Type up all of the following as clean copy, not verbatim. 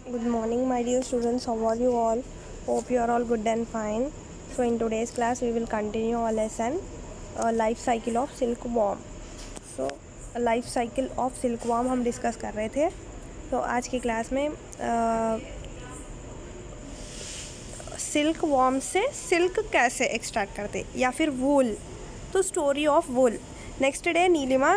Good morning, my dear students. How are you all? Hope you are all good and fine. So, in today's class, we will continue our lesson, life cycle of silkworm. So, life cycle of silkworm हम discuss कर रहे थे. तो आज की class में silk worm से silk कैसे एक्सट्रैक्ट करते या फिर वूल. तो story of wool. Next day Neelima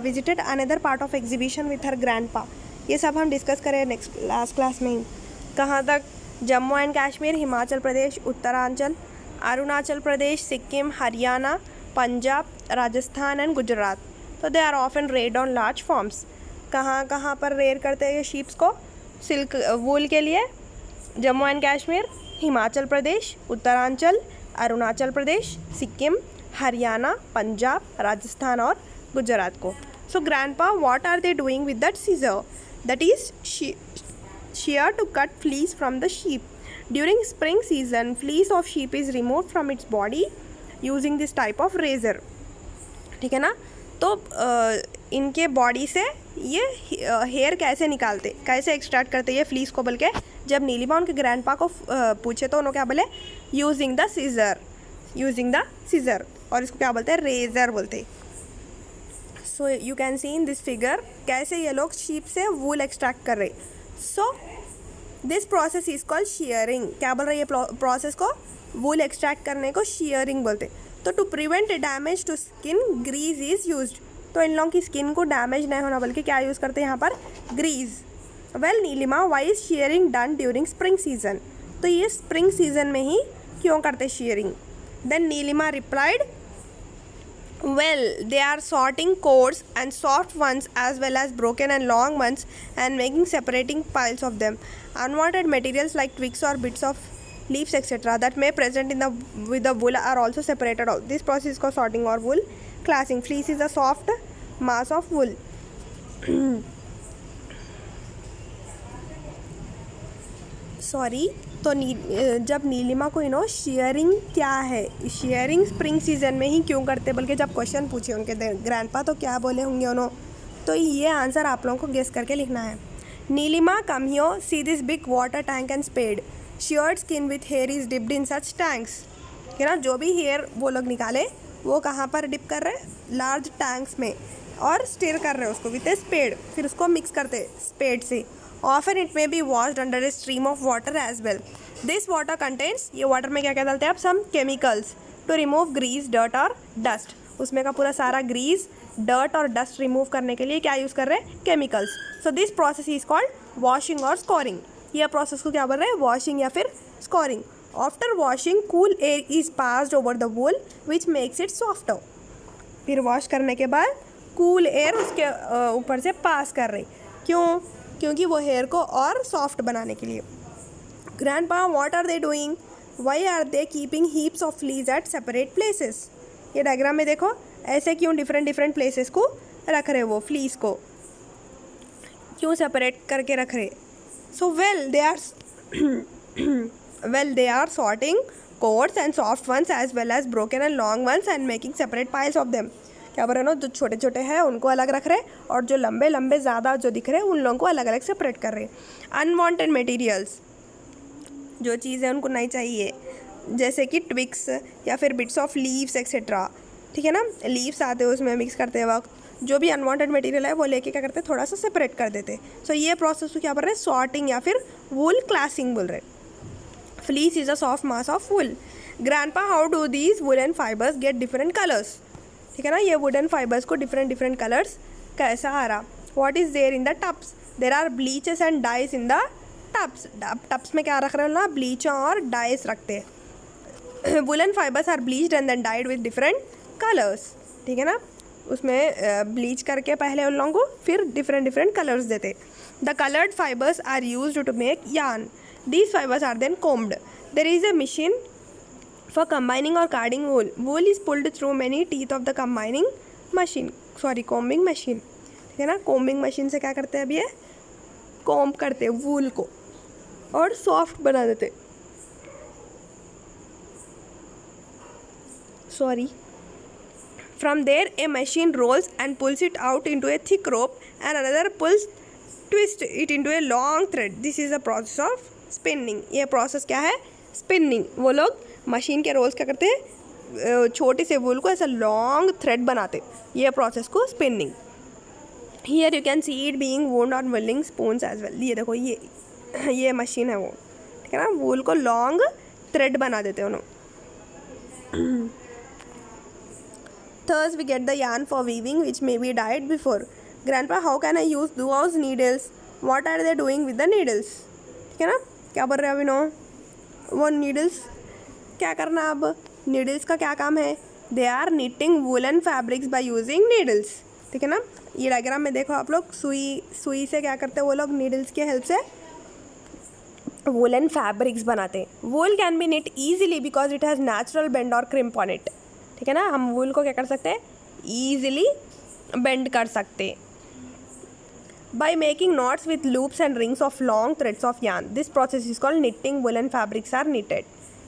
visited another part of exhibition with her grandpa. ये सब हम डिस्कस करें नेक्स्ट लास्ट क्लास में ही. कहाँ तक? Jammu and Kashmir, Himachal Pradesh, Uttaranchal, Arunachal Pradesh, Sikkim, Haryana, Punjab, Rajasthan and Gujarat. तो they are often reared on large farms. कहाँ कहाँ पर रेयर करते हैं ये शीप्स को सिल्क वूल के लिए? जम्मू एंड कश्मीर, हिमाचल प्रदेश, उत्तरांचल, अरुणाचल प्रदेश, सिक्किम, हरियाणा, पंजाब, राजस्थान और गुजरात को. So grandpa, what are they doing with that scissor? That is shear to cut fleece from the sheep. During spring season, fleece of sheep is removed from its body using this type of razor. ठीक है ना. तो इनके body से ये hair कैसे निकालते, कैसे एक्सट्रैक्ट करते ये फ्लीस को? बल्कि जब नीलिमा उनके ग्रैंडपा को पूछे तो उन्होंने क्या बोले? Using the seizure. और इसको क्या बोलते हैं? रेजर बोलते. So you can C in this figure कैसे ये लोग शीप से वूल एक्सट्रैक्ट कर रहे. So this process is called sharing. क्या बोल रही है प्रोसेस को? वूल एक्सट्रैक्ट करने को शेयरिंग बोलते. तो to prevent damage to skin, grease is used. तो इन लोगों की स्किन को डैमेज नहीं होना बल्कि क्या यूज़ करते हैं यहाँ पर? Grease. Well Neelima, why is shearing done during spring season? तो ये स्प्रिंग सीजन में ही क्यों करते shearing? Then Neelima replied, well, they are sorting coarse and soft ones as well as broken and long ones and making separating piles of them. Unwanted materials like twigs or bits of leaves etc. that may present in the with the wool are also separated out. This process is called sorting or wool classing. Fleece is a soft mass of wool. Sorry. तो जब नीलिमा को sharing क्या है, sharing spring season में ही क्यों करते, बल्कि जब क्वेश्चन पूछे उनके ग्रैंडपा तो क्या बोले होंगे उन्होंने. तो ये आंसर आप लोगों को गेस करके लिखना है. Neelima, come here, see this big water tank and spade. Sheared skin with hair is dipped in such tanks. है ना, जो भी हेयर वो लोग निकाले वो कहाँ पर डिप कर रहे? लार्ज टैंक्स में. और स्टिर कर रहे हैं उसको विथ ए स्पेड. फिर उसको मिक्स करते स्पेड से. Often it may be washed under a stream of water as well. This water contains, ये वाटर में क्या क्या डालते हैं आप? some chemicals to remove grease, dirt और dust. उसमें का पूरा सारा ग्रीस, डर्ट और डस्ट रिमूव करने के लिए क्या यूज़ कर रहे हैं? Chemicals. So this process is called washing और स्कोरिंग. यह प्रोसेस को क्या बोल रहे हैं? वॉशिंग या फिर scoring. After washing cool air is passed over the wool which makes it softer. फिर वॉश करने के बाद कूल एयर उसके ऊपर से पास कर रही. क्यों? क्योंकि वो हेयर को और सॉफ्ट बनाने के लिए. Grandpa, what are they doing? Why are they keeping heaps of fleece at separate places? ये डायग्राम में देखो ऐसे क्यों डिफरेंट प्लेसेस को रख रहे वो फ्लीज को, क्यों सेपरेट करके रख रहे? So well they are sorting coarse and soft ones as well as broken and long ones and making separate piles of them. क्या बोल रहे हैं? जो छोटे छोटे हैं उनको अलग रख रहे और जो लंबे लंबे ज़्यादा जो दिख रहे हैं उन लोगों को अलग अलग सेपरेट कर रहे. अनवांटेड मटेरियल्स, जो चीज़ें उनको नहीं चाहिए, जैसे कि ट्विक्स या फिर बिट्स ऑफ लीव्स एक्सेट्रा. ठीक है ना, लीव्स आते हैं उसमें मिक्स करते वक्त जो भी अनवांटेड मटेरियल है वो लेके क्या करते हैं? थोड़ा सा सेपरेट कर देते. सो ये प्रोसेस को क्या बोल रहे हैं? सॉर्टिंग या फिर वूल क्लासिंग बोल रहे. Fleece is a soft mass of wool. Grandpa, how do these woollen fibres get different colours? ठीक है ना, ये वुडन फाइबर्स को डिफरेंट कलर्स कैसा आ रहा? What is there in the tubs? There are bleaches and dyes in the tubs. Tubs में क्या रख रहे हो ना? ब्लीच और डाइस रखते हैं. Woollen fibres are bleached and then dyed with different colours. ठीक है ना, उसमें ब्लीच करके पहले उन लोगों को फिर डिफरेंट कलर्स देते. The coloured fibres are used to make yarn. These fibres are then combed. There is a machine for combining or carding wool. Wool is pulled through many teeth of the combing machine. ठीक है ना, combing machine से क्या करते हैं? अभी ये comb करते वूल को और सॉफ्ट बना देते. From there a machine rolls and pulls it out into a thick rope and another pulls twist it into a long thread, this is the process of spinning. ये प्रोसेस क्या है? Spinning. वो लोग machine के roles क्या करते हैं, छोटे से वूल को ऐसा लॉन्ग थ्रेड बनाते, ये प्रोसेस को spinning. Here you can see it being woven on milling spoons as well. ये देखो ये मशीन है वो, ठीक है ना, वूल को लॉन्ग थ्रेड बना देते हैं उन्होंने। Thus we get the yarn for weaving which may be dyed before. Grandpa, how can I use those needles? What are they doing with the needles? ठीक है ना, क्या बोल रहे हैं अभिनव? वो नीडल्स क्या करना, अब नीडल्स का क्या काम है? They are knitting woolen fabrics by using needles, ठीक है ना। ये डायग्राम में देखो आप लोग, सुई से क्या करते हैं वो लोग, नीडल्स की हेल्प से वूलन फैब्रिक्स बनाते हैं। Wool can be knit easily because it has natural bend or crimp on it, ठीक है ना। हम वूल को क्या कर सकते हैं, ईजिली बेंड कर सकते हैं। By making knots with loops and rings of long threads of yarn, this process is called knitting. Woollen fabrics are knitted,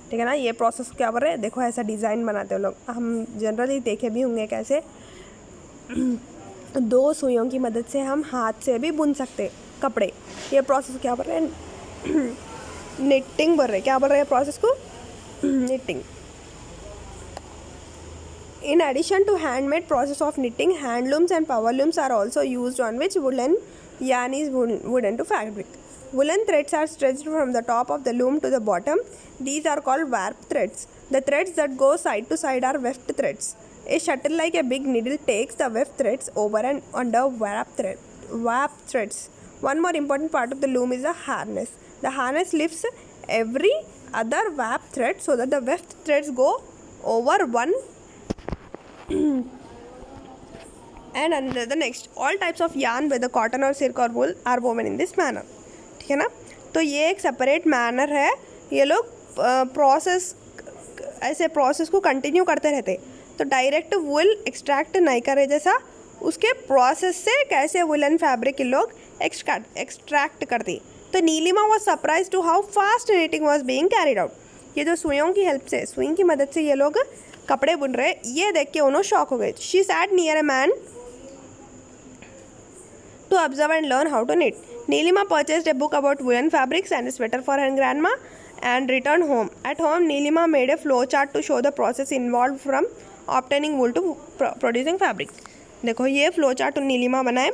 ठीक है ना। ये प्रोसेस क्या बोल रहे हैं, देखो ऐसा डिज़ाइन बनाते हैं लोग, हम जनरली देखे भी होंगे कैसे 2 सुइयों की मदद से हम हाथ से भी बुन सकते कपड़े। ये प्रोसेस क्या बोल रहे हैं, निटिंग बोल रहे हैं। क्या बोल रहे हैं प्रोसेस को, knitting. In addition to handmade process of knitting, hand looms and power looms are also used on which woolen yarn is woven to fabric. Woolen threads are stretched from the top of the loom to the bottom. These are called warp threads. The threads that go side to side are weft threads. A shuttle like a big needle takes the weft threads over and under warp threads. One more important part of the loom is the harness. The harness lifts every other warp thread so that the weft threads go over one and under the next. All types of yarn whether cotton or silk or wool are woven in this manner, ठीक है ना। तो ये एक separate manner है, ये लोग process ऐसे प्रोसेस को कंटिन्यू करते रहते। तो डायरेक्ट वूल एक्सट्रैक्ट नहीं करे, जैसा उसके प्रोसेस से कैसे वुलन फैब्रिक इन लोग एक्सट्रैक्ट करती। तो Neelima was surprise to how fast knitting was being carried out. ये जो सुइयों की हेल्प से, सुई की मदद से ये लोग कपड़े बुन रहे, ये देख के उन्होंने शॉक हो गए। She sat near a man to observe and learn how to knit. Neelima purchased a book about woollen fabrics and sweater for her grandma and returned home. At home, Neelima made a flow chart to show the process involved from obtaining wool to producing fabric. देखो ये flow chart Nilima बनाए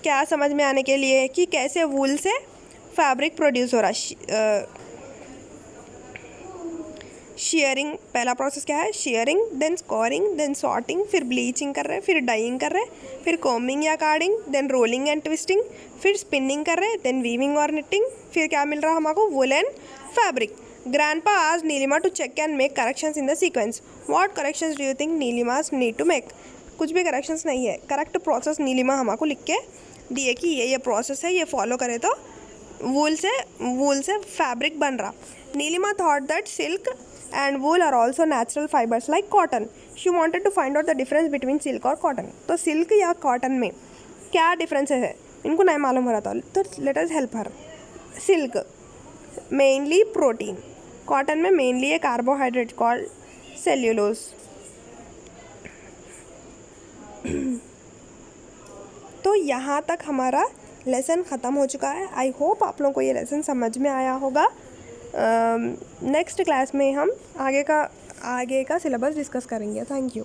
क्या समझ में आने के लिए कि कैसे वूल से फैब्रिक प्रोड्यूस हो रहा। शेयरिंग पहला प्रोसेस क्या है, shearing, then scouring, then sorting, फिर ब्लीचिंग कर रहे, फिर डाइंग कर रहे, फिर कोमिंग या carding, then rolling and twisting, फिर स्पिनिंग कर रहे, देन वीविंग और निटिंग, फिर क्या मिल रहा हमको, woollen fabric. Grandpa asked Neelima to check and make corrections in the sequence. What corrections do you think Neelima's need to make? कुछ भी करेक्शंस नहीं है, करेक्ट प्रोसेस नीलिमा हमको लिख के दिए कि ये प्रोसेस है, ये फॉलो करे तो वूल से फैब्रिक बन रहा। Neelima thought that silk and wool are also natural fibers like cotton. She wanted to find out the difference between silk और cotton. तो silk या cotton में क्या differences है, इनको नहीं मालूम हो रहा था, तो let us help her. Silk mainly protein, cotton में mainly a carbohydrate called cellulose. तो यहाँ तक हमारा लेसन ख़त्म हो चुका है। आई होप आप लोगों को ये लेसन समझ में आया होगा। नेक्स्ट क्लास में हम आगे का सिलेबस डिस्कस करेंगे। Thank you.